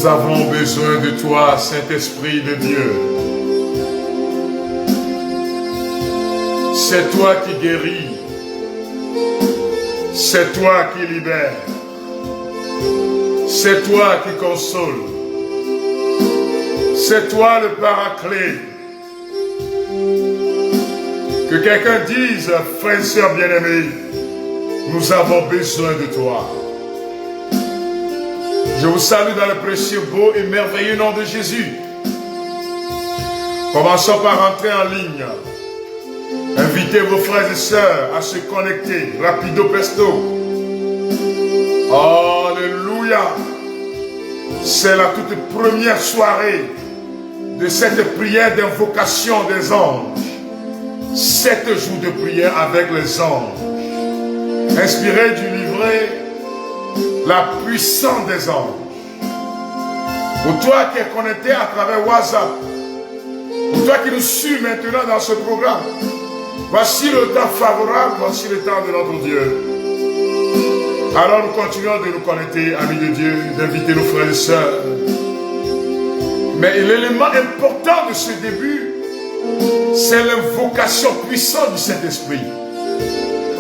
Nous avons besoin de toi, Saint-Esprit de Dieu. C'est toi qui guéris. C'est toi qui libère. C'est toi qui console. C'est toi le paraclet. Que quelqu'un dise, frère et sœurs bien-aimés, nous avons besoin de toi. Je vous salue dans le précieux, beau et merveilleux nom de Jésus. Commençons par entrer en ligne. Invitez vos frères et sœurs à se connecter, rapido presto. Alléluia. C'est la toute première soirée de cette prière d'invocation des anges. 7 jours de prière avec les anges. Inspiré du livret La puissance des anges. Pour toi qui es connecté à travers WhatsApp, pour toi qui nous suis maintenant dans ce programme, voici le temps favorable, voici le temps de notre Dieu. Alors nous continuons de nous connecter, amis de Dieu, d'inviter nos frères et sœurs. Mais l'élément important de ce début, c'est l'invocation puissante du Saint-Esprit.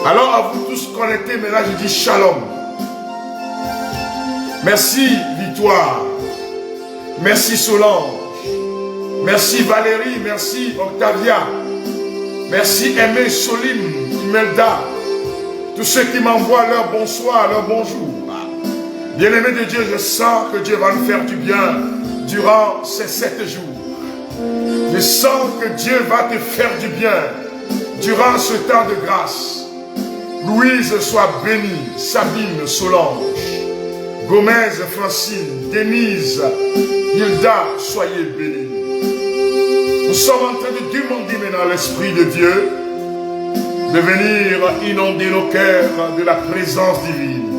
Alors à vous tous connectés, mais là je dis shalom. Merci Victoire, merci Solange, merci Valérie, merci Octavia, merci Aimé, Solim, Imelda, tous ceux qui m'envoient leur bonsoir, leur bonjour. Bien-aimé de Dieu, je sens que Dieu va nous faire du bien durant ces 7 jours. Je sens que Dieu va te faire du bien durant ce temps de grâce. Louise soit bénie, Sabine, Solange, Gomez, Francine, Denise, Hilda, soyez bénis. Nous sommes en train de demander maintenant à l'Esprit de Dieu de venir inonder nos cœurs de la présence divine.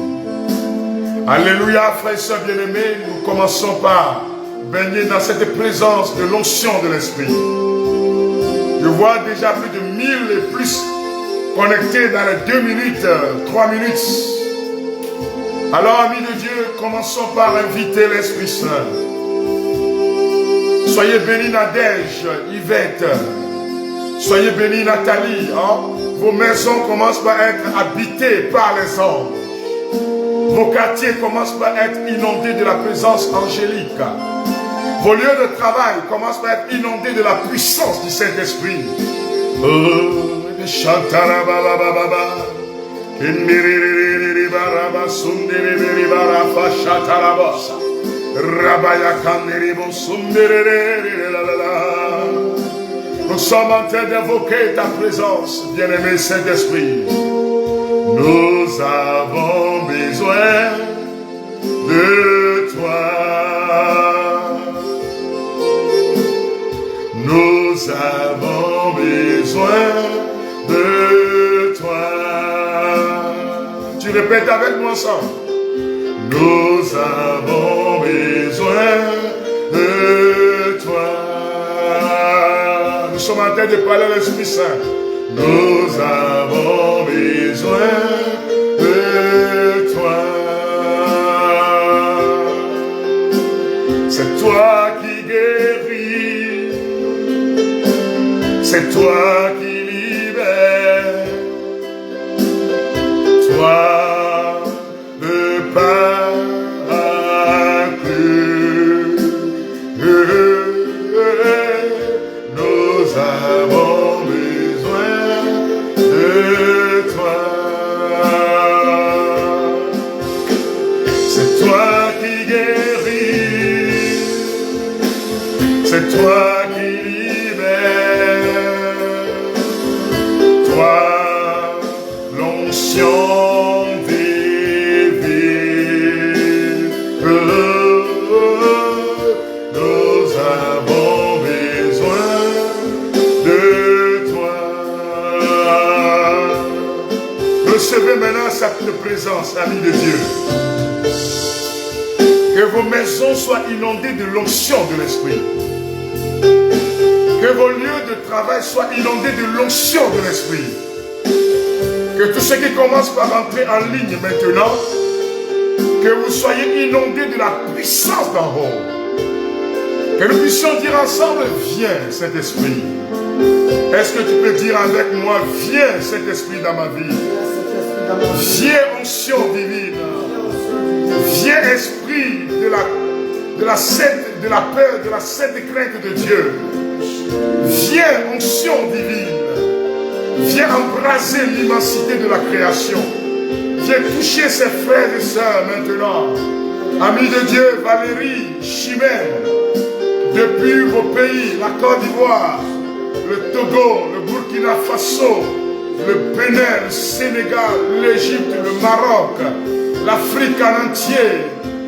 Alléluia, frères et sœurs bien-aimés, nous commençons par baigner dans cette présence de l'onction de l'Esprit. Je vois déjà plus de 1000 et plus connectés dans les 2 minutes, 3 minutes. Alors, amis de Dieu, commençons par inviter l'Esprit Saint. Soyez bénis Nadège, Yvette. Soyez bénis Nathalie. Hein? Vos maisons commencent par être habitées par les anges. Vos quartiers commencent par être inondés de la présence angélique. Vos lieux de travail commencent par être inondés de la puissance du Saint-Esprit. Nous sommes en train d'invoquer ta présence, bien-aimé Saint-Esprit. Nous avons besoin de toi. Nous avons besoin de toi. Tu répètes avec moi ensemble. Nous avons besoin de toi. Nous sommes en train de parler à l'Esprit Saint. Nous avons besoin de toi. C'est toi qui guéris. C'est toi qui libères. Toi le paraclet. Nous avons besoin de toi. C'est toi qui guéris. C'est toi qui libères. Toi, l'onction divine. Nous avons besoin de toi. Recevez maintenant sa présence, amis de Dieu. Que vos maisons soient inondées de l'onction de l'Esprit. Que vos lieux de travail soient inondés de l'onction de l'Esprit. Que tous ceux qui commencent par entrer en ligne maintenant Que vous soyez inondés de la puissance d'en haut. Que nous puissions dire ensemble, viens Saint-Esprit. Est-ce que tu peux dire avec moi, viens Saint-Esprit dans ma vie. Viens onction divine. Viens esprit de la peur, de la sainte crainte de Dieu. Viens onction divine. Viens embraser l'immensité de la création. Viens toucher ses frères et sœurs maintenant. Amis de Dieu, Valérie, Chimène, depuis vos pays, la Côte d'Ivoire, le Togo, le Burkina Faso, le Bénin, le Sénégal, l'Égypte, le Maroc, l'Afrique en entier,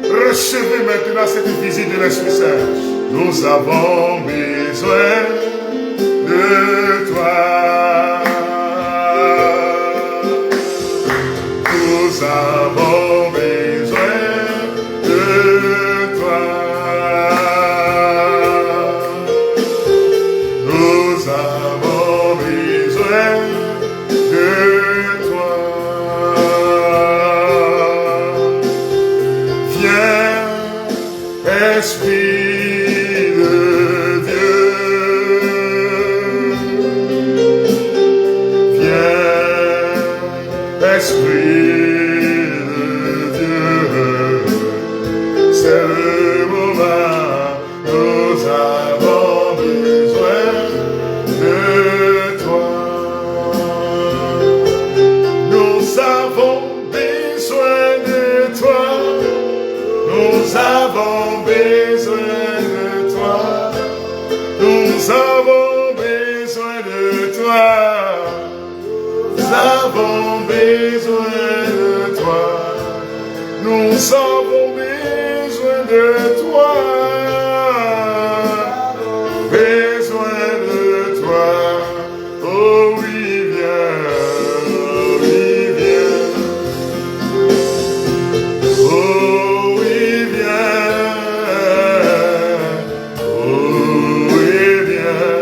recevez maintenant cette visite de l'Esprit Saint. Nous avons besoin de toi. Nous avons besoin de toi. Nous avons besoin de toi. Viens, Esprit de Dieu. Viens, Esprit. Nous avons besoin de toi. Nous avons besoin de toi. Nous avons besoin de toi. Nous avons besoin de toi. Besoin de toi. Oh oui, viens. Oh oui, viens. Oh oui, viens. Oh oui, viens.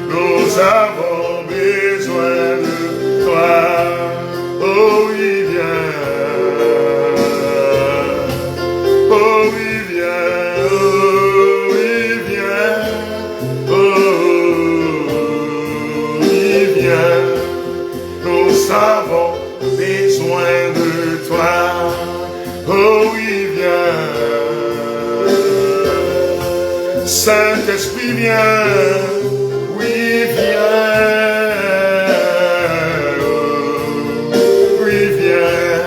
Nous avons besoin de toi. Oh oui, viens. Oh oui, viens. Oh oui, viens. Oh oui, viens. Nous avons besoin de toi. Oh oui, viens. Saint-Esprit, viens. Oui, viens. Oh, oui, viens.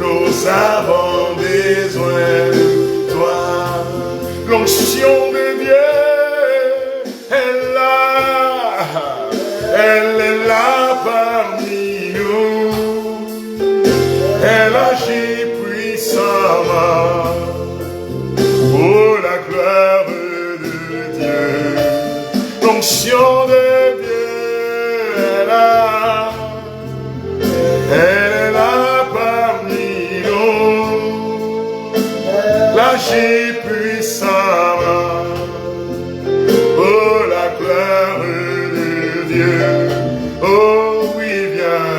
Nous avons besoin de toi. L'onction de Dieu est là. Elle est là parmi nous. Elle agit puissamment pour la gloire de Dieu. L'onction de Dieu est là. Elle est là parmi nous. Elle agit puissamment pour la gloire de Dieu. Oh oui, viens.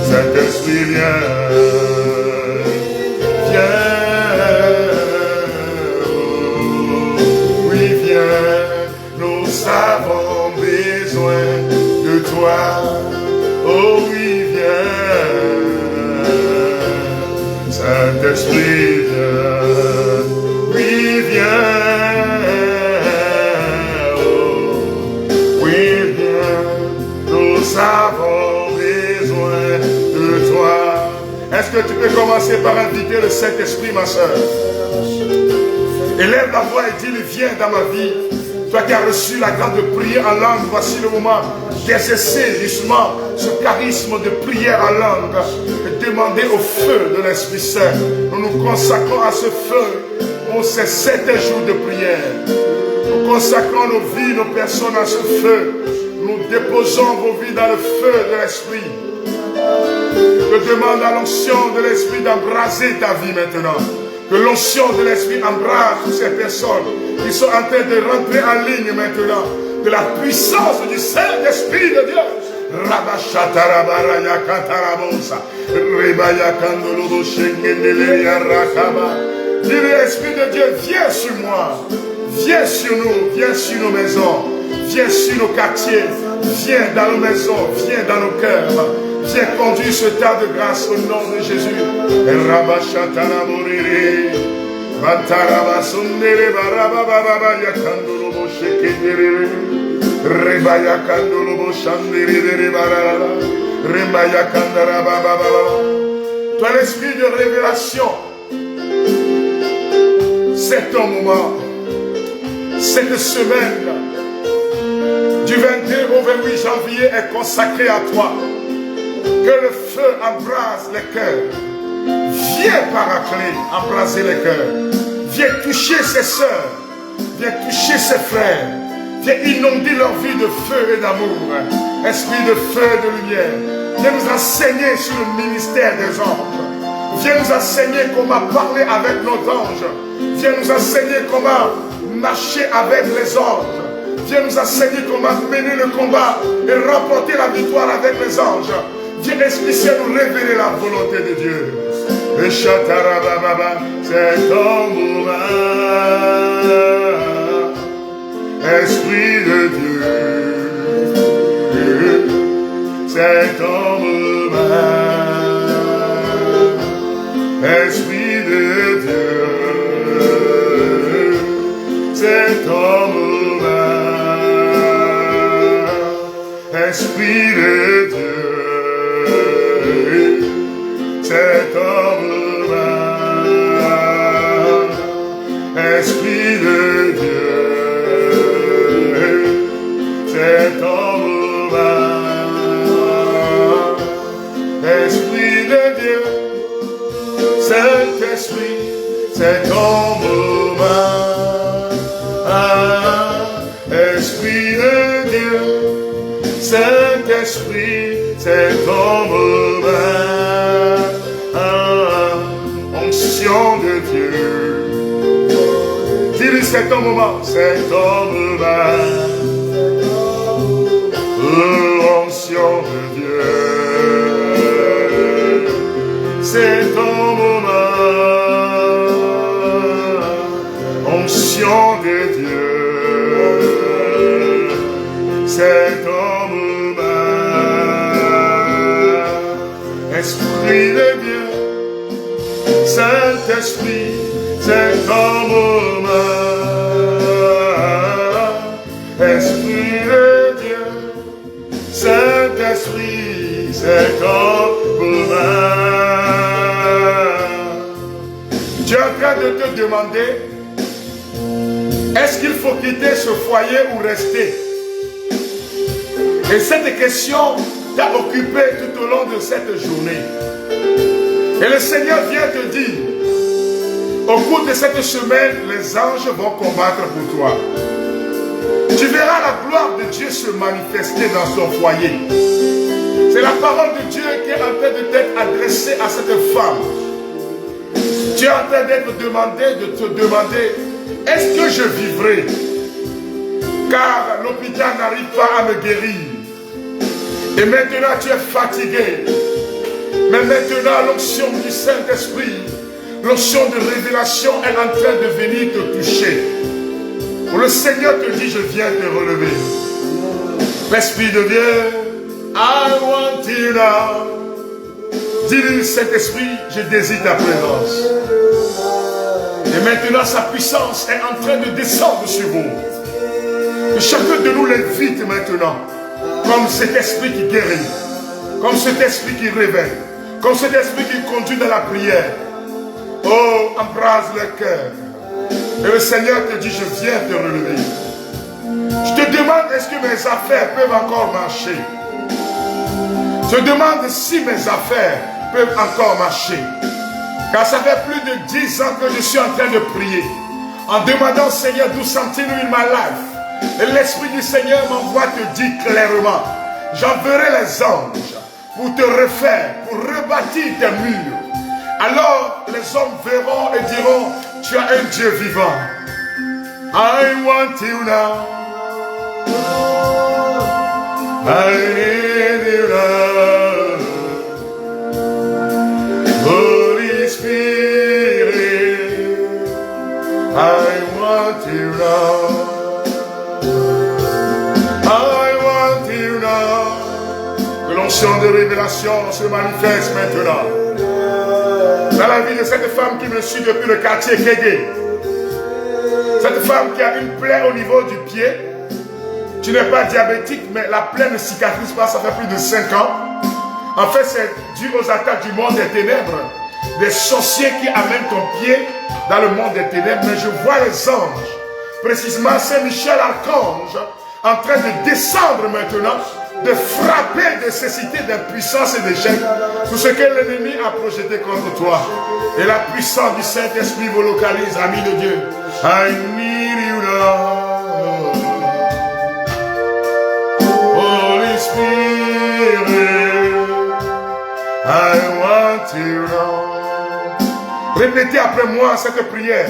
Saint-Esprit, viens. Viens. Oh, oui, viens. Nous avons besoin de toi. Oh oui, viens. Saint-Esprit, viens. Oui, viens. Oh, oui, viens. Nous avons besoin de toi. Est-ce que tu peux commencer par inviter le Saint-Esprit, ma soeur? Élève la voix et dis-lui, viens dans ma vie. Toi qui as reçu la grâce de prier en langue, voici le moment d'exercer justement ce charisme de prière en langue et demander au feu de l'Esprit Saint. Nous nous consacrons à ce feu pour ces 7 jours de prière. Nous consacrons nos vies, nos personnes à ce feu. Nous déposons vos vies dans le feu de l'Esprit. Je demande à l'onction de l'Esprit d'embraser ta vie maintenant. Que l'onction de l'Esprit embrase toutes ces personnes qui sont en train de rentrer en ligne maintenant. Que la puissance du Saint-Esprit de Dieu Rabashatarabara yakatarabosa. Rebaya kandolobo shengendele yarakaba. Dis l'Esprit de Dieu, viens sur moi. Viens sur nous, viens sur nos maisons. Viens sur nos quartiers. Viens dans nos maisons, viens dans nos cœurs. Viens conduire ce temps de grâce au nom de Jésus. Rabashataraborere. Matarabasundere barabababa yakandolobo shekenderere. Rebaya kandolobo shanderere barara. Rebaya kandarabababa. Toi l'esprit de révélation, c'est ton moment. Cette semaine du 22 au 28 janvier est consacrée à toi. Que le feu embrase les cœurs. Viens paracler, embraser les cœurs. Viens toucher ses sœurs. Viens toucher ses frères. Viens inonder leur vie de feu et d'amour. Esprit de feu et de lumière. Viens nous enseigner sur le ministère des anges. Viens nous enseigner comment parler avec nos anges. Viens nous enseigner comment marcher avec les anges. Viens nous enseigner comment mener le combat et remporter la victoire avec les anges. Viens expliquer, nous révéler la volonté de Dieu. Le Chatarababa, c'est ton moment. Esprit de Dieu, c'est ton moment. Esprit de Dieu, c'est ton moment. Esprit de Dieu, c'est ton moment. Esprit de Dieu, c'est ton moment. Esprit de Dieu, Saint-Esprit, c'est ton moment. Esprit de Dieu, Saint-Esprit, c'est ton moment. Onction de Dieu. Dis-lui, c'est ton moment, c'est ton moment. Onction de Dieu. C'est ton moment. Onction de Dieu. C'est ton moment. Esprit de Dieu. Saint-Esprit, c'est ton moment. Esprit de Dieu, Saint-Esprit, c'est ton moment. Tu es en train de te demander, est-ce qu'il faut quitter ce foyer ou rester? Et cette question t'a occupé tout au long de cette journée. Et le Seigneur vient te dire, au cours de cette semaine, les anges vont combattre pour toi. Tu verras la gloire de Dieu se manifester dans son foyer. C'est la parole de Dieu qui est en train de t'être adressée à cette femme. Tu es en train de te demander, est-ce que je vivrai? Car l'hôpital n'arrive pas à me guérir. Et maintenant tu es fatigué. Mais maintenant, l'onction du Saint-Esprit, l'onction de révélation est en train de venir te toucher. Pour le Seigneur te dit, je viens te relever. L'Esprit de Dieu, I want you now. Dis-lui, Saint-Esprit, je désire ta présence. Et maintenant, sa puissance est en train de descendre sur vous. Et chacun de nous l'invite maintenant, comme cet esprit qui guérit, comme cet esprit qui révèle, comme cet esprit qui conduit dans la prière. Oh, embrase le cœur. Et le Seigneur te dit, je viens te relever. Je te demande, est-ce que mes affaires peuvent encore marcher? Je demande si mes affaires peuvent encore marcher. Car ça fait plus de 10 ans que je suis en train de prier, en demandant au Seigneur, do something in my life. Et l'Esprit du Seigneur m'envoie te dire clairement, j'enverrai les anges pour te refaire, pour rebâtir tes murs. Alors les hommes verront et diront, tu as un Dieu vivant. I want you now. I need you now. Holy Spirit, I want you now. I want you now. Que l'onction de révélation se manifeste maintenant. Dans la vie de cette femme qui me suit depuis le quartier Kégué. Cette femme qui a une plaie au niveau du pied. Tu n'es pas diabétique, mais la plaie ne cicatrise pas, ça fait plus de 5 ans. En fait, c'est dû aux attaques du monde des ténèbres. Des sorciers qui amènent ton pied dans le monde des ténèbres. Mais je vois les anges, précisément Saint-Michel Archange, en train de descendre maintenant, de frapper de cécité, d'impuissance et d'échec. Tout ce que l'ennemi a projeté contre toi. Et la puissance du Saint-Esprit vous localise, amis de Dieu. I need you now. Holy Spirit, I want you now. Répétez après moi cette prière.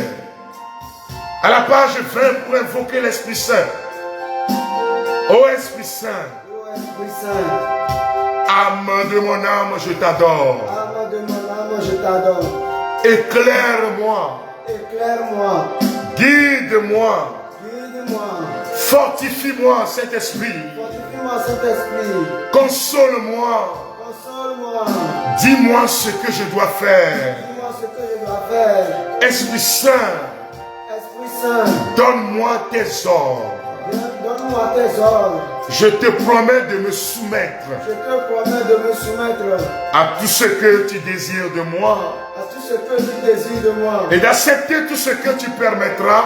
À la page 20 pour invoquer l'Esprit Saint. Ô Esprit Saint, âme de mon âme, je t'adore. Âme de mon âme, je t'adore. Éclaire-moi. Éclaire-moi. Guide-moi. Guide-moi. Fortifie-moi, Saint-Esprit. Fortifie-moi, Saint-Esprit. Console-moi. Console-moi. Dis-moi ce que je dois faire. Dis-moi ce que je dois faire. Esprit Saint, Esprit Saint, donne-moi tes ordres. donne-moi tes ordres. Je te promets de me soumettre Je te promets de me soumettre à tout ce que tu désires de moi à tout ce que tu désires de moi et d'accepter tout ce que tu permettras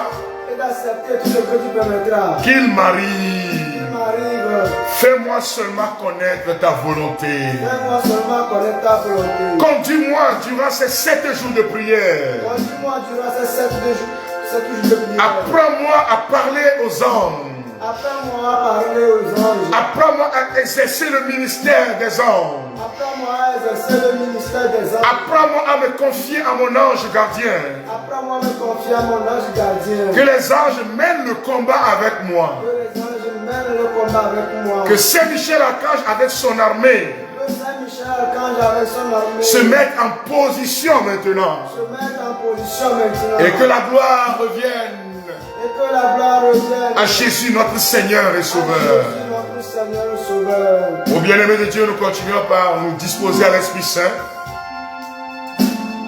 et d'accepter tout ce que tu permettras qu'il m'arrive. qu'il m'arrive. Fais-moi seulement connaître ta volonté. Fais-moi seulement connaître ta volonté. Conduis-moi durant ces 7 jours de prière. Conduis-moi durant ces 7 jours de prière. Apprends-moi à parler aux hommes. Apprends-moi à parler aux anges. Apprends-moi à exercer le ministère des hommes. Apprends-moi à exercer le ministère des anges. Apprends-moi à me confier à mon ange gardien. Apprends-moi à me confier à mon ange gardien. Que les anges mènent le combat avec moi. Que les anges mènent le combat avec moi. Que Saint-Michel Archange avec son armée Que Saint-Michel Archange avec son armée se mette en position maintenant. se mette en position maintenant. Et que la gloire revienne Et que la gloire revienne à Jésus notre Seigneur et Sauveur. Jésus, notre Seigneur et Sauveur. Au bien-aimé de Dieu, nous continuons par nous disposer à l'Esprit Saint.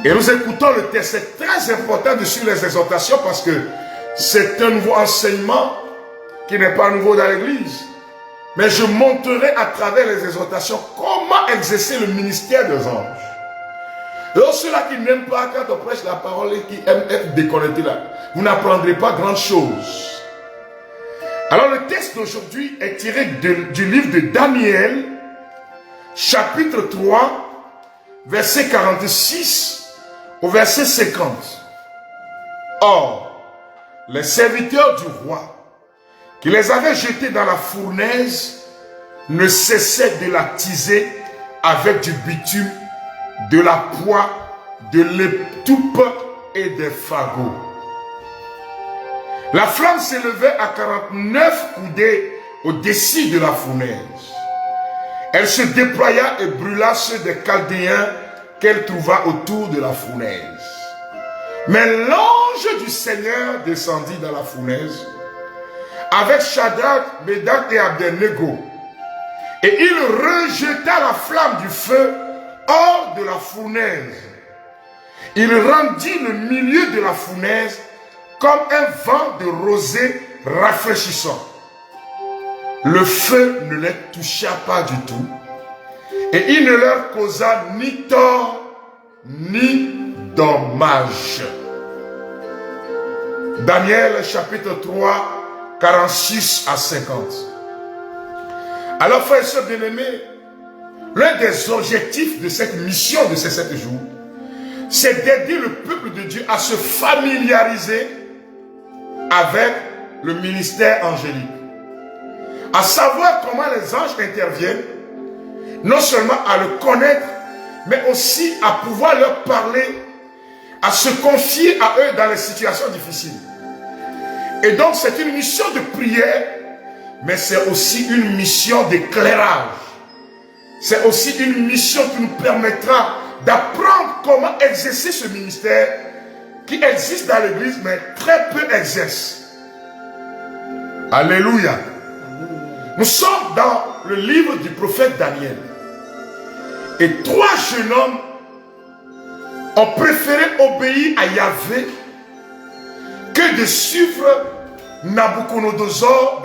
Et nous écoutons le texte. C'est très important de suivre les exhortations parce que c'est un nouveau enseignement qui n'est pas nouveau dans l'Église. Mais je montrerai à travers les exhortations comment exercer le ministère des anges. Alors ceux-là qui n'aiment pas quand on prêche la parole et qui aiment être déconnectés là, vous n'apprendrez pas grand chose. Alors le texte d'aujourd'hui est tiré du livre de Daniel, chapitre 3, verset 46 au verset 50. Or, les serviteurs du roi, qui les avaient jetés dans la fournaise, ne cessaient de la teaser avec du bitume, de la poix, de l'étoupe et des fagots. La flamme s'élevait à 49 coudées au-dessus de la fournaise. Elle se déploya et brûla ceux des Chaldéens qu'elle trouva autour de la fournaise. Mais l'ange du Seigneur descendit dans la fournaise avec Shadrach, Méshach et Abednego. Et il rejeta la flamme du feu hors de la fournaise. Il rendit le milieu de la fournaise comme un vent de rosée rafraîchissant. Le feu ne les toucha pas du tout, et il ne leur causa ni tort ni dommage. Daniel chapitre 3, 46 à 50. Alors frères et sœurs bien-aimés, l'un des objectifs de cette mission de ces 7 jours, c'est d'aider le peuple de Dieu à se familiariser avec le ministère angélique. À savoir comment les anges interviennent, non seulement à le connaître, mais aussi à pouvoir leur parler, à se confier à eux dans les situations difficiles. Et donc c'est une mission de prière mais c'est aussi une mission d'éclairage. C'est aussi une mission qui nous permettra d'apprendre comment exercer ce ministère qui existe dans l'église, mais très peu exerce. Alléluia. Nous sommes dans le livre du prophète Daniel. Et 3 jeunes hommes ont préféré obéir à Yahvé que de suivre Nabuchodonosor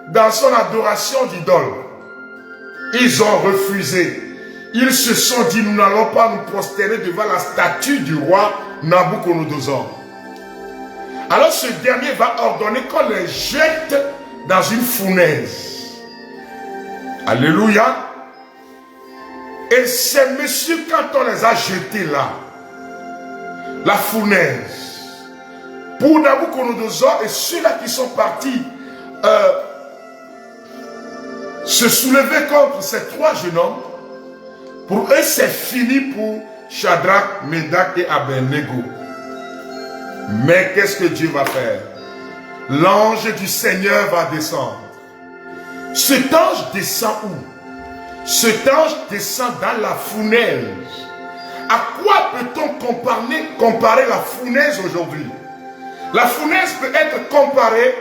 dans son adoration d'idole. Ils ont refusé. Ils se sont dit, nous n'allons pas nous prosterner devant la statue du roi Nabuchodonosor. Alors ce dernier va ordonner qu'on les jette dans une fournaise. Alléluia. Et ces messieurs, quand on les a jetés là, la fournaise, pour Nabuchodonosor et ceux-là qui sont partis se soulever contre ces 3 jeunes hommes, pour eux c'est fini pour Shadrach, Médach et Abednego. Mais qu'est-ce que Dieu va faire? L'ange du Seigneur va descendre. Cet ange descend où? Cet ange descend dans la fournaise. À quoi peut-on comparer la fournaise aujourd'hui? La fournaise peut être comparée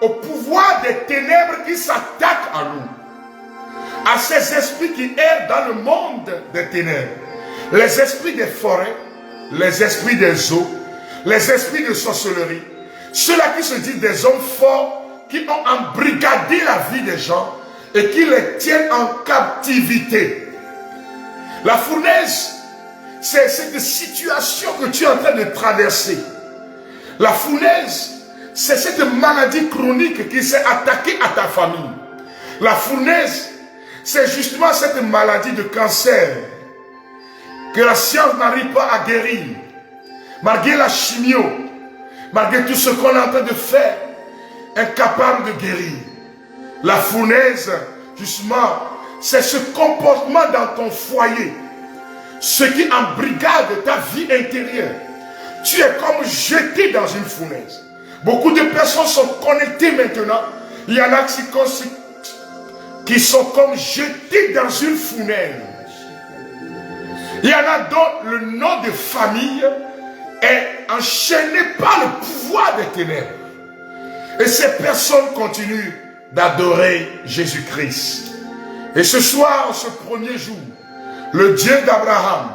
au pouvoir des ténèbres qui s'attaquent à nous, à ces esprits qui errent dans le monde des ténèbres, les esprits des forêts, les esprits des eaux, les esprits de sorcellerie, ceux-là qui se disent des hommes forts, qui ont embrigadé la vie des gens et qui les tiennent en captivité. La fournaise, c'est cette situation que tu es en train de traverser. La fournaise, c'est cette maladie chronique qui s'est attaquée à ta famille. La fournaise, c'est justement cette maladie de cancer que la science n'arrive pas à guérir. Malgré la chimio, malgré tout ce qu'on est en train de faire, incapable de guérir. La fournaise, justement, c'est ce comportement dans ton foyer, ce qui embrigade ta vie intérieure. Tu es comme jeté dans une fournaise. Beaucoup de personnes sont connectées maintenant. Il y en a qui sont comme jetées dans une fournaise. Il y en a dont le nom de famille est enchaîné par le pouvoir des ténèbres. Et ces personnes continuent d'adorer Jésus-Christ. Et ce soir, ce premier jour, le Dieu d'Abraham,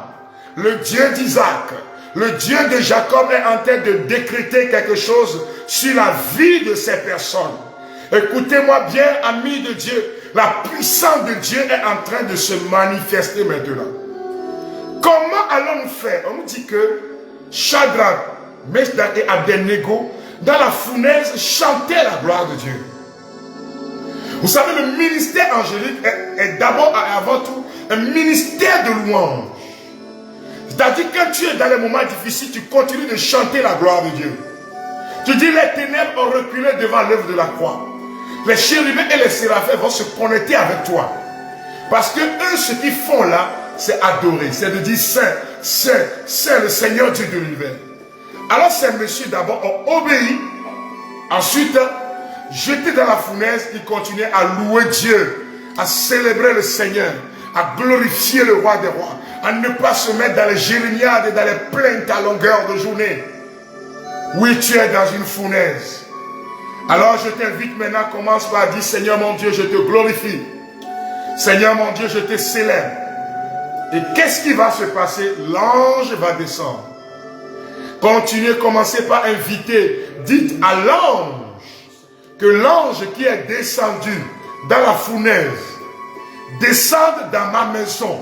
le Dieu d'Isaac, le Dieu de Jacob est en train de décréter quelque chose sur la vie de ces personnes. Écoutez-moi bien, amis de Dieu, la puissance de Dieu est en train de se manifester maintenant. Comment allons-nous faire? On nous dit que Shadrach, Meshach et Abednego, dans la fournaise, chantaient la gloire de Dieu. Vous savez, le ministère angélique est d'abord et avant tout un ministère de louange. C'est-à-dire que quand tu es dans les moments difficiles, tu continues de chanter la gloire de Dieu. Tu dis, les ténèbres ont reculé devant l'œuvre de la croix. Les chérubins et les séraphins vont se connecter avec toi. Parce que eux, ce qu'ils font là, c'est adorer. C'est de dire, Saint, Saint, Saint, le Seigneur Dieu de l'univers. Alors ces messieurs d'abord ont obéi. Ensuite, jetés dans la fournaise, ils continuaient à louer Dieu, à célébrer le Seigneur, à glorifier le roi des rois, à ne pas se mettre dans les jérémiades et dans les plaintes à longueur de journée. Oui, tu es dans une fournaise. Alors je t'invite maintenant, commence par dire, Seigneur mon Dieu, je te glorifie. Seigneur mon Dieu, je te célèbre. Et qu'est-ce qui va se passer? L'ange va descendre. Continuez, commencez par inviter. Dites à l'ange que l'ange qui est descendu dans la fournaise descende dans ma maison.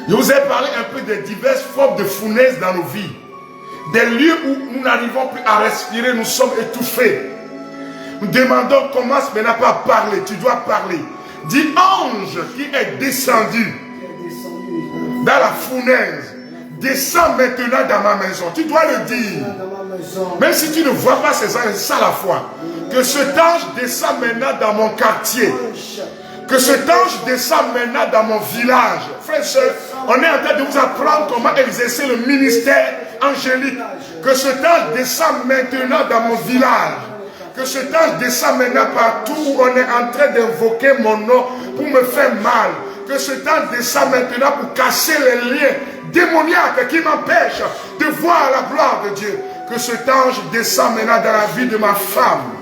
Je vous ai parlé un peu des diverses formes de fournaise dans nos vies. Des lieux où nous n'arrivons plus à respirer, nous sommes étouffés. Nous demandons, commence maintenant par parler. Tu dois parler. Dis ange qui est descendu dans la fournaise, descends maintenant dans ma maison. Tu dois le dire. Même si tu ne vois pas ces anges, c'est ça la foi. Que cet ange descend maintenant dans mon quartier. Que cet ange descend maintenant dans mon village. Frères et sœurs, on est en train de vous apprendre comment exercer le ministère angélique. Que cet ange descend maintenant dans mon village. Que cet ange descend maintenant partout où on est en train d'invoquer mon nom pour me faire mal. Que cet ange descend maintenant pour casser les liens démoniaques qui m'empêchent de voir la gloire de Dieu. Que cet ange descend maintenant dans la vie de ma femme.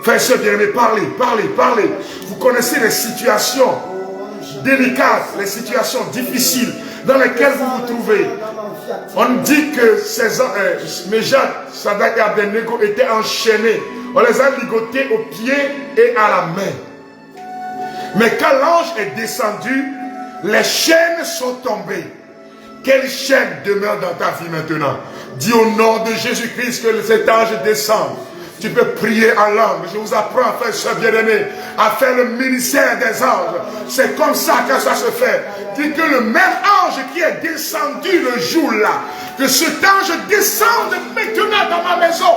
Frères et sœurs bien-aimés, parlez, parlez, parlez. Vous connaissez les situations délicates, les situations difficiles dans lesquelles vous vous trouvez. On dit que Meshach, Shadrach et Abednego étaient enchaînés. On les a ligotés aux pieds et à la main. Mais quand l'ange est descendu, les chaînes sont tombées. Quelle chaîne demeure dans ta vie maintenant? Dis au nom de Jésus-Christ que cet ange descend. Tu peux prier en langue. Je vous apprends, frère et sœur bien-aimés, à faire le ministère des anges. C'est comme ça que ça se fait. Dis que le même ange qui est descendu le jour-là, que cet ange descende maintenant dans ma maison.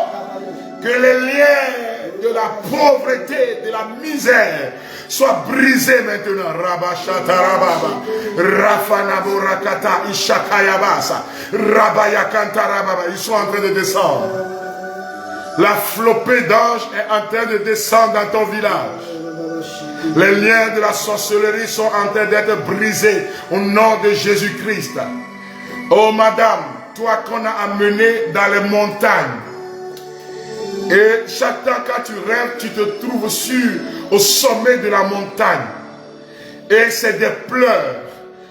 Que les liens de la pauvreté, de la misère, soient brisés maintenant. Rabashatarababa, Rafanaburakata, Ishakayabasa, Rabayakantarababa. Ils sont en train de descendre. La flopée d'anges est en train de descendre dans ton village. Les liens de la sorcellerie sont en train d'être brisés au nom de Jésus-Christ. Oh madame, toi qu'on a amené dans les montagnes. Et chaque temps quand tu rêves, tu te trouves au sommet de la montagne. Et c'est des pleurs.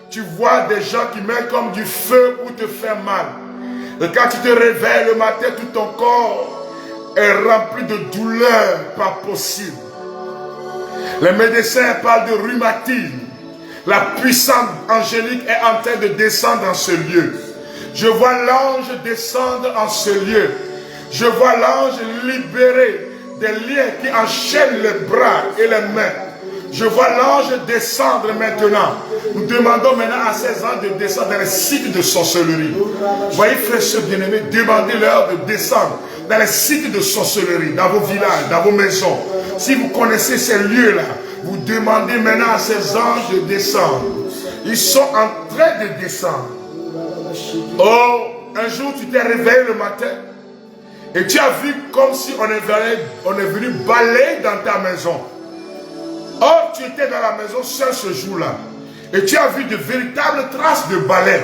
Tu vois des gens qui mettent comme du feu pour te faire mal. Et quand tu te réveilles le matin, tout ton corps est rempli de douleurs pas possibles. Les médecins parlent de rhumatisme. La puissance angélique est en train de descendre dans ce lieu. Je vois l'ange descendre en ce lieu. Je vois l'ange libérer des liens qui enchaînent les bras et les mains. Je vois l'ange descendre maintenant. Nous demandons maintenant à ces anges de descendre dans les sites de sorcellerie. Voyez, frères et sœurs bien-aimés, demandez-leur de descendre dans les sites de sorcellerie, dans vos villages, dans vos maisons. Si vous connaissez ces lieux-là, vous demandez maintenant à ces anges de descendre. Ils sont en train de descendre. Oh, un jour tu t'es réveillé le matin et tu as vu comme si on est venu balayer dans ta maison. Or, tu étais dans la maison seul ce jour-là. Et tu as vu de véritables traces de balai.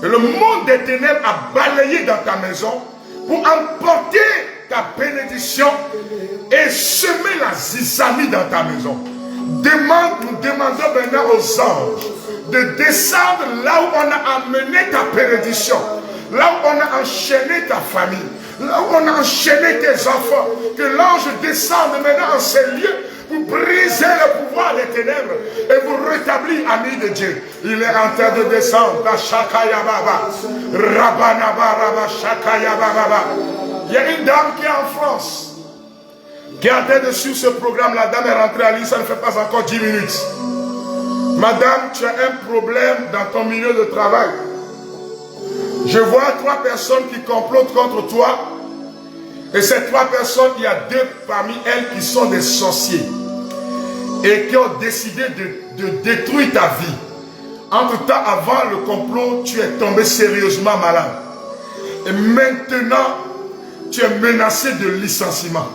Et le monde des ténèbres a balayé dans ta maison pour emporter ta bénédiction et semer la zizanie dans ta maison. Nous demandons maintenant aux anges de descendre là où on a amené ta bénédiction, là où on a enchaîné ta famille, là où on a enchaîné tes enfants. Que l'ange descende maintenant en ces lieux pour briser le pouvoir des ténèbres et vous rétablir amis de Dieu. Il est en train de descendre. Il y a une dame qui est en France, qui est en train de suivre ce programme. La dame est rentrée à l'île, ça ne fait pas encore 10 minutes. Madame, tu as un problème dans ton milieu de travail. Je vois 3 personnes qui complotent contre toi. Et ces 3 personnes, il y a 2 parmi elles qui sont des sorciers. Et qui ont décidé de détruire ta vie. Entre-temps, avant le complot, tu es tombé sérieusement malade. Et maintenant, tu es menacé de licenciement.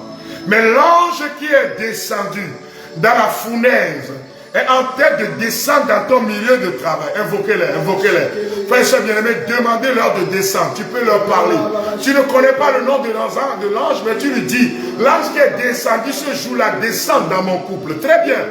Mais l'ange qui est descendu dans la fournaise est en train de descendre dans ton milieu de travail. Invoquez-les, invoquez-les. Frères et sœurs bien-aimés, demandez-leur de descendre. Tu peux leur parler. Tu ne connais pas le nom de l'ange, mais tu lui dis, l'ange qui est descendu ce jour-là, descend dans mon couple. Très bien.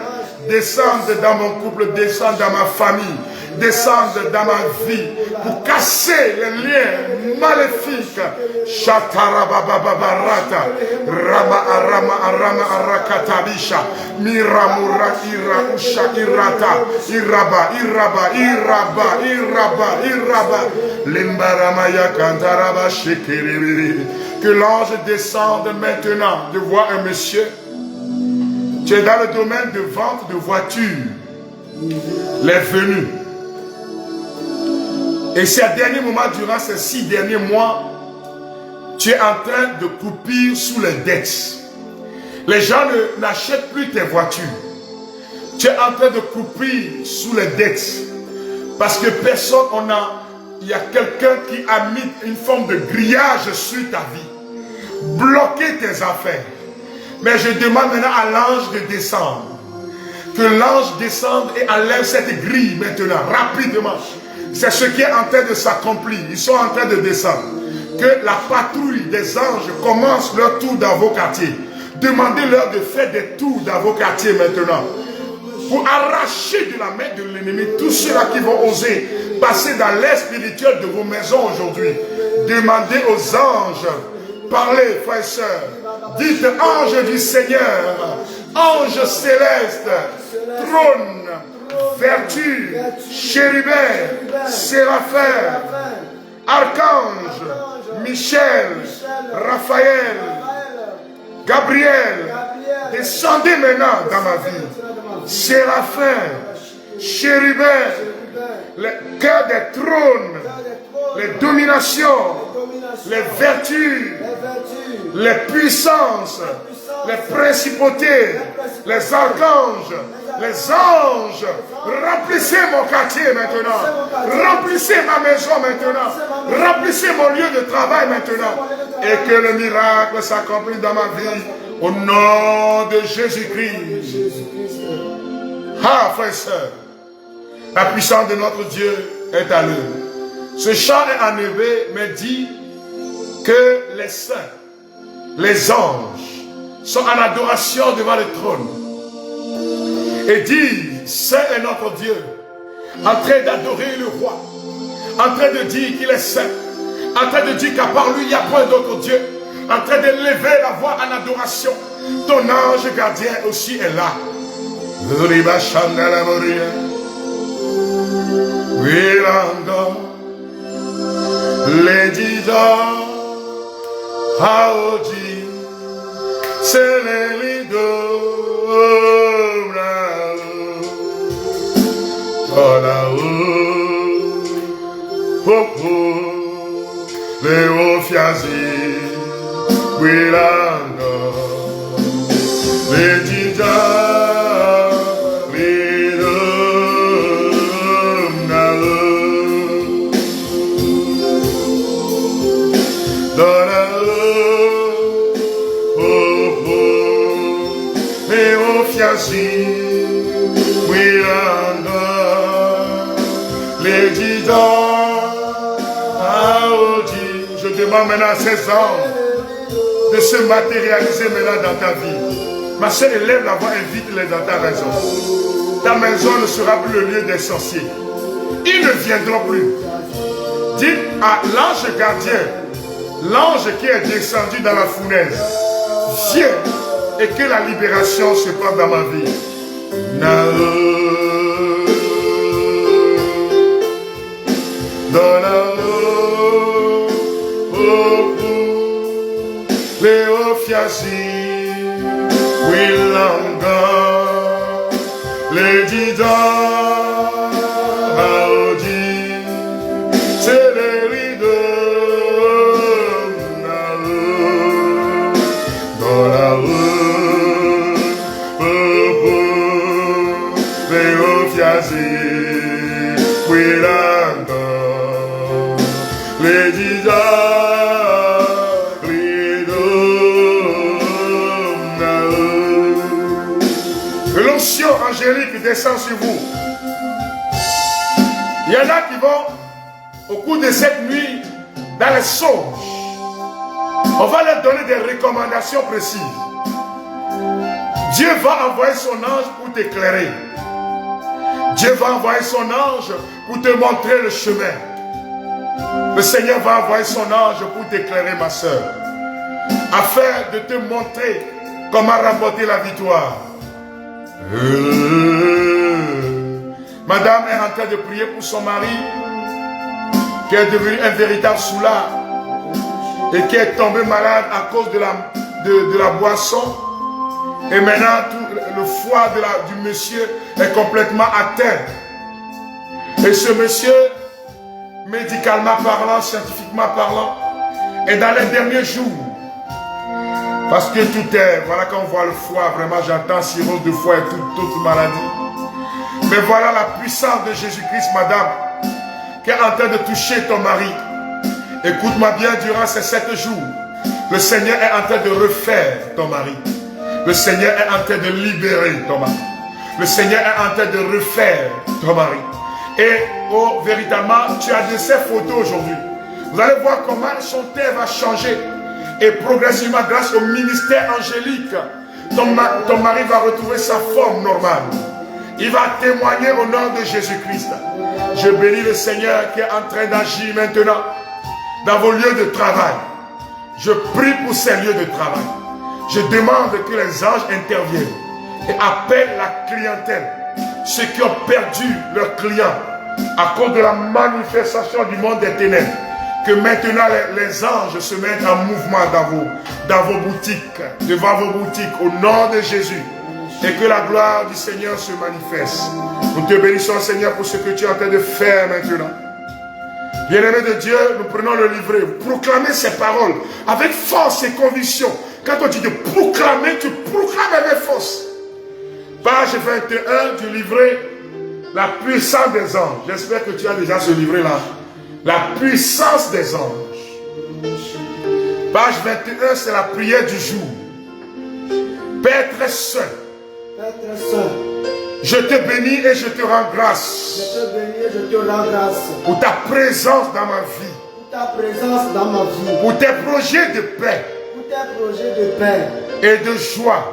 Descende dans mon couple, descende dans ma famille, descende dans ma vie, pour casser les liens maléfiques. Shatarabababarata, Rama Arama Arama Arakatabisha, Miramura Ira Usha Irata, Iraba, Iraba, Iraba, Iraba, Iraba, Limbaramaya Kantaraba Shekiri. Que l'ange descende maintenant. Je vois un monsieur. Tu es dans le domaine de vente de voitures. Les venus. Et ces derniers moments, durant ces 6 derniers mois, tu es en train de croupir sous les dettes. Les gens n'achètent plus tes voitures. Tu es en train de croupir sous les dettes. Parce que il y a quelqu'un qui a mis une forme de grillage sur ta vie. bloquer tes affaires. Mais je demande maintenant à l'ange de descendre. Que l'ange descende et enlève cette grille maintenant, rapidement. C'est ce qui est en train de s'accomplir. Ils sont en train de descendre. Que la patrouille des anges commence leur tour dans vos quartiers. Demandez-leur de faire des tours dans vos quartiers maintenant. Pour arracher de la main de l'ennemi tous ceux-là qui vont oser passer dans l'air spirituel de vos maisons aujourd'hui. Demandez aux anges. Parlez, frères et sœurs. Dites, ange du Seigneur, ange céleste, trône, vertu, chérubin, séraphin, archange, Michel, Raphaël, Gabriel, descendez maintenant dans ma vie. Séraphin, chérubin, le cœur des trônes, les dominations, les vertus, les puissances, les principautés, les archanges, les anges. Remplissez mon quartier maintenant. Remplissez ma maison maintenant. Remplissez mon lieu de travail maintenant. Et que le miracle s'accomplisse dans ma vie. Au nom de Jésus-Christ. Ah, frères et sœurs, la puissance de notre Dieu est à l'œuvre. Ce chant est en hébreu, mais dit que les saints, les anges, sont en adoration devant le trône. Et disent, saint est notre Dieu, en train d'adorer le roi, en train de dire qu'il est saint, en train de dire qu'à part lui, il n'y a point d'autre Dieu, en train de lever la voix en adoration. Ton ange gardien aussi est là. Lady Haoji, c'est les lido, le ofiazi, Wilando, Lady Je demande maintenant à ces anges de se matérialiser maintenant dans ta vie. Ma soeur, élève la voix, invite-les dans ta maison. Ta maison ne sera plus le lieu des sorciers. Ils ne viendront plus. Dites à l'ange gardien, l'ange qui est descendu dans la fournaise, viens et que la libération se passe dans ma vie. Leofiasi, Willanga, Lady Haoji, c'est les rideaux, dans la rue, Leofiasi, Willanga, Lady angélique descend sur vous. Il y en a qui vont, au cours de cette nuit, dans les songes, on va leur donner des recommandations précises. Dieu va envoyer son ange pour t'éclairer. Dieu va envoyer son ange pour te montrer le chemin. Le Seigneur va envoyer son ange pour t'éclairer, ma soeur, afin de te montrer comment remporter la victoire. Madame est en train de prier pour son mari qui est devenu un véritable soulard et qui est tombé malade à cause de la boisson, et maintenant tout le foie du monsieur est complètement atteint. Et ce monsieur, médicalement parlant, scientifiquement parlant, est dans les derniers jours. Parce que tout est, voilà quand on voit le foie, vraiment j'entends cirrhose de foie et toute maladie. Mais voilà la puissance de Jésus-Christ, madame, qui est en train de toucher ton mari. Écoute-moi bien durant ces 7 jours. Le Seigneur est en train de refaire ton mari. Le Seigneur est en train de libérer ton mari. Le Seigneur est en train de refaire ton mari. Et oh, véritablement, tu as de ces photos aujourd'hui. Vous allez voir comment son terre va changer. Et progressivement, grâce au ministère angélique, ton mari va retrouver sa forme normale. Il va témoigner au nom de Jésus-Christ. Je bénis le Seigneur qui est en train d'agir maintenant dans vos lieux de travail. Je prie pour ces lieux de travail. Je demande que les anges interviennent et appellent la clientèle. Ceux qui ont perdu leurs clients à cause de la manifestation du monde des ténèbres. Que maintenant les anges se mettent en mouvement dans vos boutiques, devant vos boutiques, au nom de Jésus. Et que la gloire du Seigneur se manifeste. Nous te bénissons, Seigneur, pour ce que tu es en train de faire maintenant. Bien-aimés de Dieu, nous prenons le livret. Proclamez ces paroles avec force et conviction. Quand on dit de proclamer, tu proclames avec force. Page 21 du livret, la puissance des anges. J'espère que tu as déjà ce livret-là. La puissance des anges. Page 21, c'est la prière du jour. Père très saint, je te bénis et je te rends grâce. Je te bénis et je te rends grâce. Pour ta présence dans ma vie. Pour ta présence dans ma vie. Pour tes projets de paix. Pour tes projets de paix. Et de joie.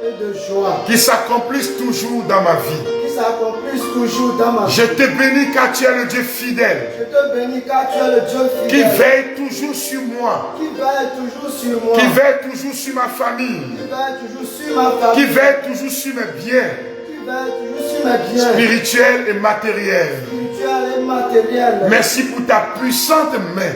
Et de joie. Qui s'accomplissent toujours dans ma vie. Qui s'accomplissent toujours dans ma vie. Je te bénis car tu es le Dieu fidèle. Je te bénis car tu es le Dieu fidèle. Qui veille toujours sur moi. Qui veille toujours sur moi. Qui veille toujours sur ma famille. Qui veille toujours sur ma famille. Qui veille toujours sur mes biens. Qui veille toujours sur mes biens. Spirituels et matériels. Spirituels et matériels. Merci pour ta puissante main.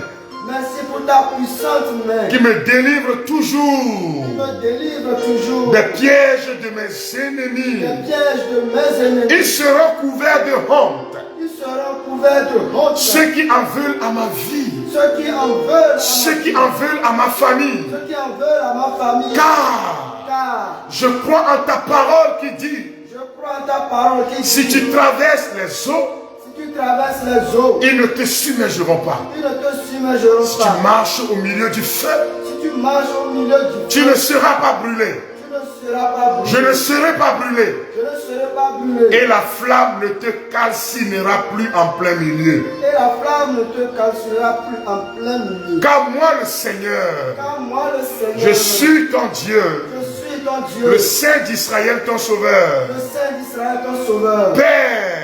Merci pour ta puissante main. Qui me délivre toujours. Qui me délivre toujours. Des pièges de mes ennemis. Des pièges de mes ennemis. Ils seront couverts de honte. Ils seront couverts de honte. Ceux qui en veulent à ma vie. Ceux qui en veulent. Ceux qui en veulent à ma famille. Ceux qui en veulent à ma famille. Car je crois en ta parole qui dit. Je crois en ta parole qui dit. Si tu traverses les eaux. Si tu traverses les eaux. Ils ne te submergeront pas. Ils ne te submergeront si pas. Si tu marches au milieu du feu. Si tu marches au milieu du feu. Tu ne seras pas brûlé. Tu ne seras pas brûlé. Je ne serai pas brûlé. Je ne serai pas brûlé. Et la flamme ne te calcinera plus en plein milieu. Et la flamme ne te calcinera plus en plein milieu. Car moi le Seigneur. Car moi le Seigneur. Je suis ton Dieu. Je suis ton Dieu. Le Saint d'Israël ton sauveur. Le Saint d'Israël ton sauveur. Père.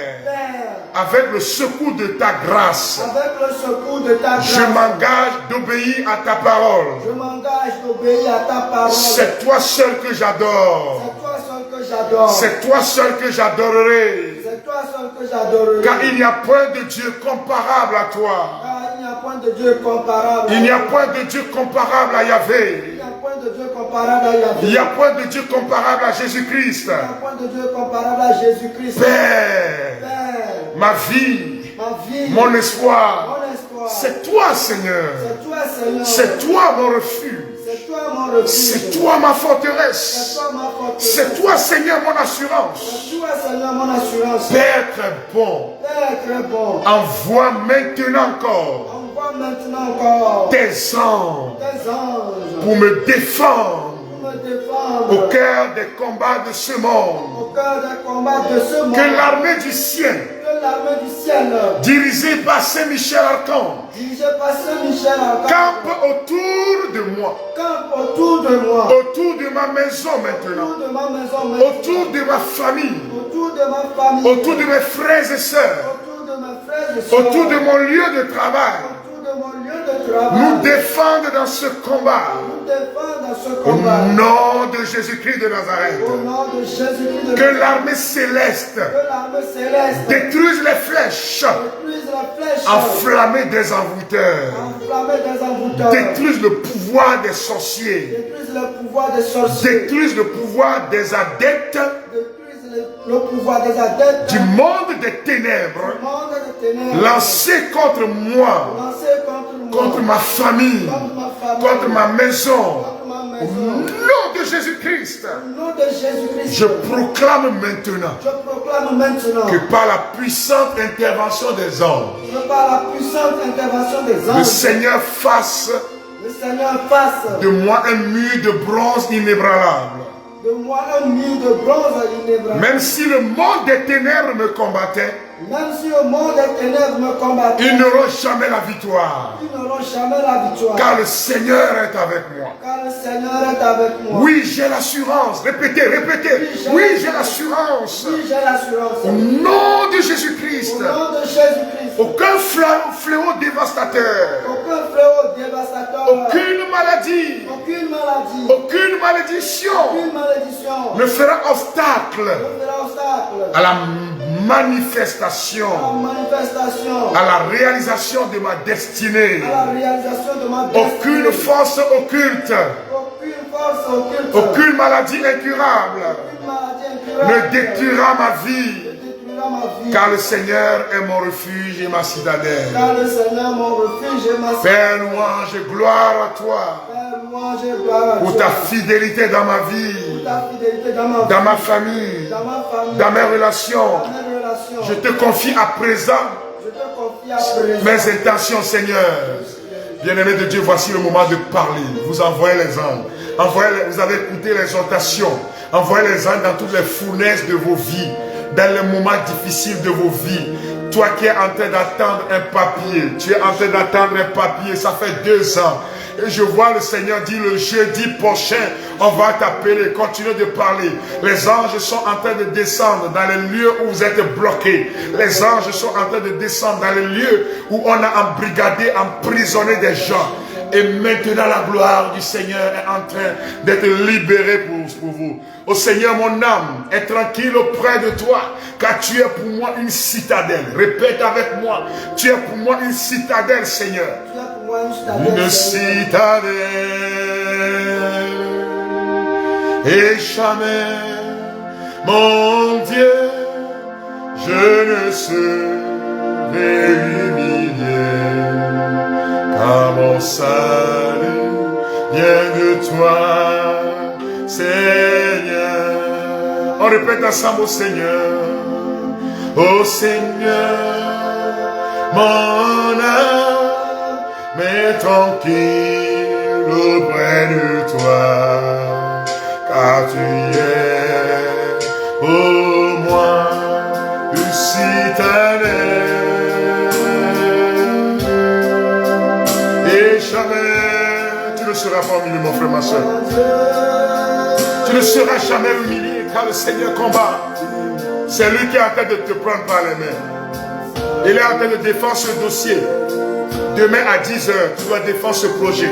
Avec le secours de ta grâce. Avec le secours de ta grâce. Je m'engage d'obéir à ta parole. Je m'engage d'obéir à ta parole. C'est toi seul que j'adore. C'est toi seul que j'adore. C'est toi seul que j'adorerai. C'est toi seul que j'adorerai. Car il n'y a point de Dieu comparable à toi. Car il n'y a point de Dieu comparable. Il n'y a point de Dieu comparable à Yahvé. Il n'y a point de Dieu comparable à Yahvé. Il n'y a point de Dieu comparable à Jésus-Christ. Il n'y a point de Dieu comparable à Jésus-Christ. Père, ma vie, mon espoir, c'est toi, Seigneur. C'est toi, Seigneur. C'est toi mon refuge. C'est toi mon refuge. C'est toi ma forteresse. C'est toi ma forteresse. C'est toi, Seigneur, mon assurance. C'est toi, Seigneur, mon assurance. Père très bon. Père très bon. Envoie maintenant encore. Envoie maintenant encore tes anges. Tes anges. Pour me défendre. Pour me défendre. Au cœur des combats de ce monde. Au cœur des combats de ce monde. Que l'armée du ciel. Que l'armée du ciel. Dirigée par Saint-Michel Archange. Dirigée par Saint-Michel Archange. Campe autour de moi. Campe autour de moi. Autour de ma maison maintenant. Autour de ma maison maintenant. Autour de ma famille. Autour de ma famille. Autour de mes frères et sœurs. Autour de mes frères et sœurs. Autour de mon lieu de travail. Autour de mon lieu de travail. Nous défendre dans ce combat. Nous défendre dans ce Au combat. nom de Jésus-Christ de Nazareth. Au nom de Jésus-Christ de Que Nazareth. l'armée céleste Que l'armée céleste détruise les flèches. détruise la flèche. Enflammées des envoûteurs. Enflammée des envoûteurs. Détruise le pouvoir des sorciers. Détruise le pouvoir des sorciers. Détruise le pouvoir des adeptes Détruise le pouvoir des adeptes. du monde des ténèbres. Du monde des ténèbres. Lancés contre moi. Lancés contre moi. Contre ma famille. Contre ma famille. Contre ma maison. Contre ma Au maison. nom de Jésus-Christ. Au nom de Jésus-Christ. Je proclame maintenant Je proclame maintenant que par la puissante intervention des anges, que par la puissante intervention des le anges, Seigneur fasse le Seigneur fasse de moi un mur de bronze inébranlable. de moi un mur de bronze inébranlable. Même si le monde des ténèbres me combattait, Même si le monde des ténèbres me combattait, ils n'auront jamais la victoire. ils n'auront jamais la victoire. Car le Seigneur est avec moi. Car le Seigneur est avec moi. Oui, j'ai l'assurance. Répétez, répétez. Oui, j'ai l'assurance. Oui, j'ai l'assurance. Au nom de Au Jésus-Christ, nom de Jésus-Christ, aucun fléau dévastateur, aucun fléau dévastateur, aucune maladie, aucune maladie, aucune malédiction aucune malédiction ne fera obstacle ne fera obstacle à la à manifestation, la manifestation, à la réalisation de ma destinée. à la réalisation de ma destinée. Aucune force occulte, Aucune force occulte, aucune maladie incurable aucune maladie incurable ne détruira ma vie. ne détruira ma vie. Car le Seigneur est mon refuge et ma citadelle. Car le Seigneur mon refuge et ma Père, louange et gloire à toi Père, louange et gloire à pour toi. ta fidélité dans ma Pour vie, ta fidélité dans ma vie, dans ma famille, dans ma famille, dans mes relations. dans mes relations. Je te confie à présent Je te confie à présent mes intentions, Seigneur. Bien-aimés de Dieu, voici le moment de parler. Vous envoyez les anges. Vous avez écouté l'exhortation. Envoyez les anges dans toutes les fournaises de vos vies, dans les moments difficiles de vos vies. Toi qui es en train d'attendre un papier, tu es en train d'attendre un papier, ça fait 2 ans. Et je vois le Seigneur dire le jeudi prochain, on va t'appeler, continue de parler. Les anges sont en train de descendre dans les lieux où vous êtes bloqués. Les anges sont en train de descendre dans les lieux où on a embrigadé, emprisonné des gens. Et maintenant la gloire du Seigneur est en train d'être libérée pour vous. Ô Seigneur, mon âme est tranquille auprès de toi, car tu es pour moi une citadelle. Répète avec moi, tu es pour moi une citadelle, Seigneur. Tu es pour moi une citadelle, Une Seigneur. citadelle. Et jamais, mon Dieu, je ne serai humilié, car mon salut vient de toi, Seigneur. On répète ensemble au Seigneur. Ô Seigneur, mon âme m'est tranquille auprès de toi, car tu es au moins une citadelle. Et jamais tu ne seras pas humilié, mon frère, ma soeur. Tu ne seras jamais humilié, car le Seigneur combat. C'est lui qui est en train de te prendre par les mains. Il est en train de défendre ce dossier. Demain à 10 h, tu dois défendre ce projet.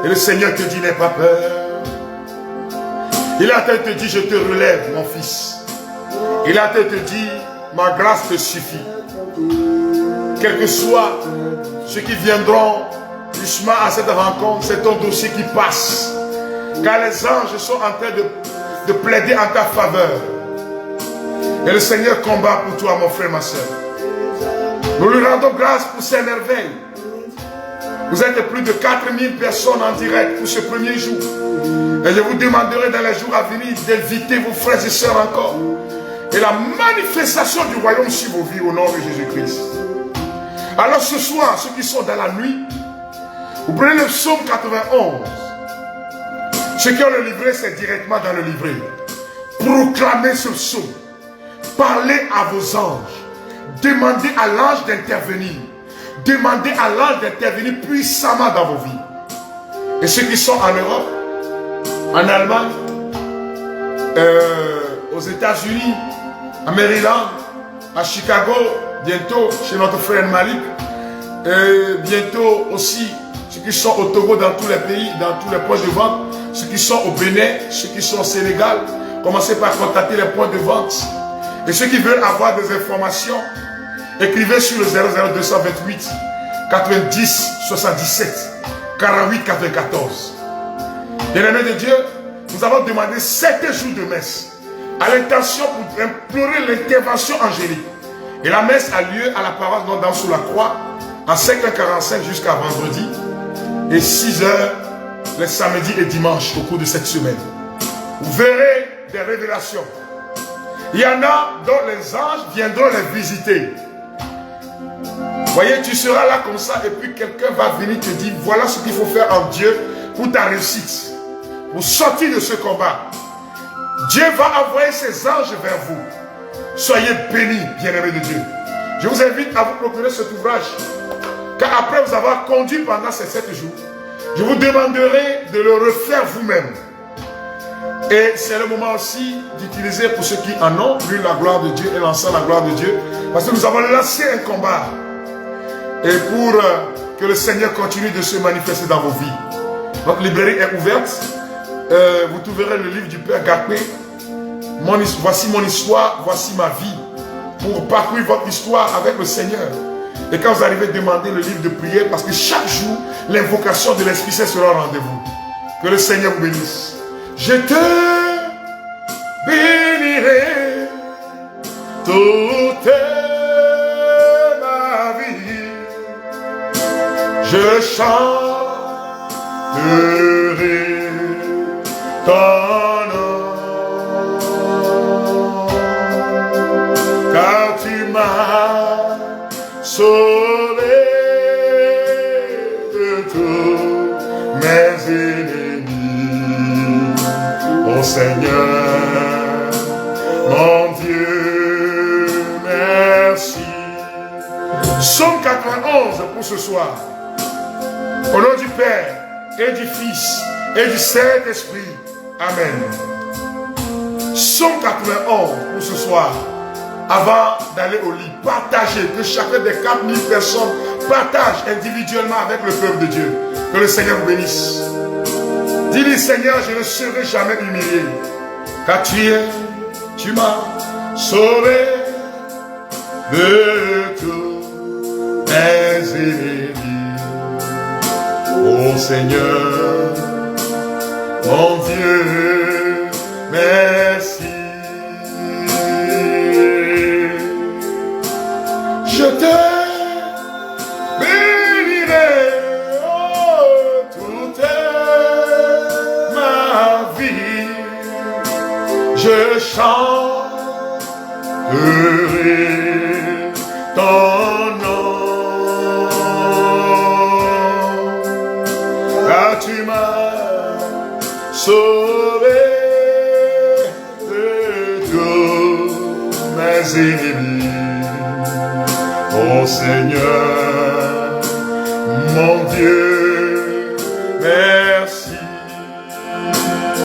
Et le Seigneur te dit, n'aie pas peur. Il est en train de te dire, je te relève, mon fils. Il est en train de te dire, ma grâce te suffit. Quel que soit ceux qui viendront justement à cette rencontre, c'est ton dossier qui passe. Car les anges sont en train de plaider en ta faveur. Et le Seigneur combat pour toi, mon frère, ma soeur. Nous lui rendons grâce pour ces merveilles. Vous êtes plus de 4000 personnes en direct pour ce premier jour. Et je vous demanderai dans les jours à venir d'inviter vos frères et sœurs encore. Et la manifestation du royaume sur vos vies au nom de Jésus-Christ. Alors ce soir, ceux qui sont dans la nuit, vous prenez le psaume 91. Ceux qui ont le livret, c'est directement dans le livret. Proclamez ce psaume. Parlez à vos anges. Demandez à l'ange d'intervenir. Demandez à l'ange d'intervenir puissamment dans vos vies. Et ceux qui sont en Europe, en Allemagne, aux États-Unis, à Maryland, à Chicago, bientôt chez notre frère Malik, et bientôt aussi ceux qui sont au Togo, dans tous les pays, dans tous les points de vente, ceux qui sont au Bénin, ceux qui sont au Sénégal, commencez par contacter les points de vente. Et ceux qui veulent avoir des informations, écrivez sur le 00228 90 77 48 94. Bien-aimés de Dieu, nous avons demandé 7 jours de messe à l'intention pour implorer l'intervention angélique. Et la messe a lieu à la paroisse dans sous la croix à 5h45 jusqu'à vendredi et 6h les samedis et dimanches au cours de cette semaine. Vous verrez des révélations. Il y en a dont les anges viendront les visiter. Voyez, tu seras là comme ça et puis quelqu'un va venir te dire, voilà ce qu'il faut faire en Dieu pour ta réussite, pour sortir de ce combat. Dieu va envoyer ses anges vers vous. Soyez bénis, bien-aimés de Dieu. Je vous invite à vous procurer cet ouvrage, car après vous avoir conduit pendant ces 7 jours, je vous demanderai de le refaire vous-même. Et c'est le moment aussi d'utiliser pour ceux qui en ont lu la gloire de Dieu et lancé la gloire de Dieu, parce que nous avons lancé un combat. Et pour que le Seigneur continue de se manifester dans vos vies. Notre librairie est ouverte. Vous trouverez le livre du Père Gapé. Voici mon histoire, voici ma vie. Pour parcourir votre histoire avec le Seigneur. Et quand vous arrivez, demandez le livre de prière, parce que chaque jour, l'invocation de l'Esprit Saint sera au rendez-vous. Que le Seigneur vous bénisse. Je te bénirai toute ma vie. Je chanterai ton nom, car tu m'as sauvé de tous mes ennemis. Ô Seigneur, mon Dieu, merci. Psaume 91 pour ce soir. Au nom du Père et du Fils et du Saint-Esprit. Amen. Psaume 91 pour ce soir. Avant d'aller au lit, partagez, que chacun des 4000 personnes partage individuellement avec le peuple de Dieu. Que le Seigneur vous bénisse. Dis-lui, Seigneur, je ne serai jamais humilié, car tu m'as sauvé de tous mes ennemis. Ô Seigneur, mon Dieu, merci. Je te bénirai toute ma vie. Je chanterai ton nom, car tu m'as sauvé de tous mes ennemis. Ô Seigneur, mon Dieu,